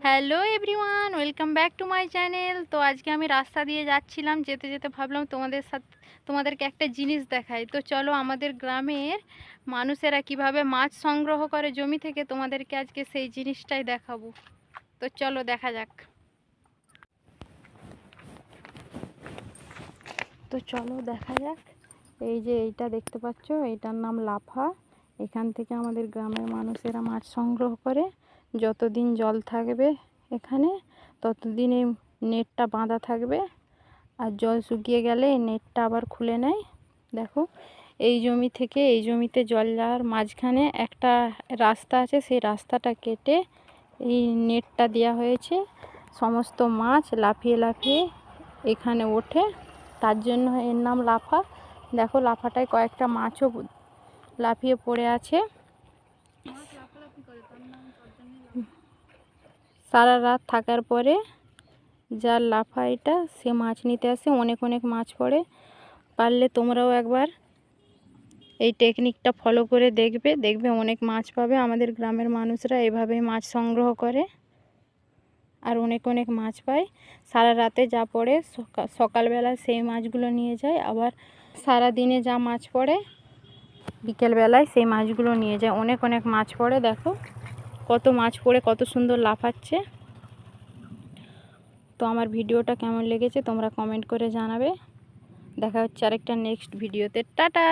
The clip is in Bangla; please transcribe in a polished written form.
Hello everyone, welcome back to my channel. তো আজকে আমি রাস্তা দিয়ে যাচ্ছিলাম, যেতে যেতে ভাবলাম তোমাদেরকে একটা জিনিস দেখাই। তো চলো, আমাদের গ্রামের মানুষেরা কিভাবে মাছ সংগ্রহ করে জমি থেকে, তোমাদেরকে আজকে সেই জিনিসটাই দেখাবো। তো চলো দেখা যাক। তো চলো দেখা যাক। এই যে এইটা দেখতে পাচ্ছ, এইটার নাম লাফা। এখান থেকে আমাদের গ্রামের মানুষেরা মাছ সংগ্রহ করে। যতদিন জল থাকবে এখানে, ততদিন এই নেটটা বাঁধা থাকবে, আর জল শুকিয়ে গেলে এই নেটটা আবার খুলে নেয়। দেখো, এই জমি থেকে এই জমিতে জল যাওয়ার মাঝখানে একটা রাস্তা আছে, সেই রাস্তাটা কেটে এই নেটটা দেওয়া হয়েছে। সমস্ত মাছ লাফিয়ে লাফিয়ে এখানে ওঠে, তার জন্য এর নাম লাফা। দেখো, লাফাটায় কয়েকটা মাছও লাফিয়ে পড়ে আছে। সারা রাত থাকার পরে যার লাফা এটা, সে মাছ নিতে আসে। অনেক অনেক মাছ পড়ে। পারলে তোমরাও একবার এই টেকনিকটা ফলো করে দেখবে অনেক মাছ পাবে। আমাদের গ্রামের মানুষরা এভাবেই মাছ সংগ্রহ করে আর অনেক অনেক মাছ পায়। সারা রাতে যা পড়ে সকালবেলা সেই মাছগুলো নিয়ে যায়, আবার সারা দিনে যা মাছ পড়ে বিকেলবেলায় সেই মাছগুলো নিয়ে যায়। অনেক অনেক মাছ পড়ে। দেখো কত মাছ পড়ে, কত সুন্দর লাফাচ্ছে। তো আমার ভিডিওটা কেমন লেগেছে তোমরা কমেন্ট করে জানাবে। দেখা হচ্ছে আরেকটা নেক্সট ভিডিওতে। টাটা।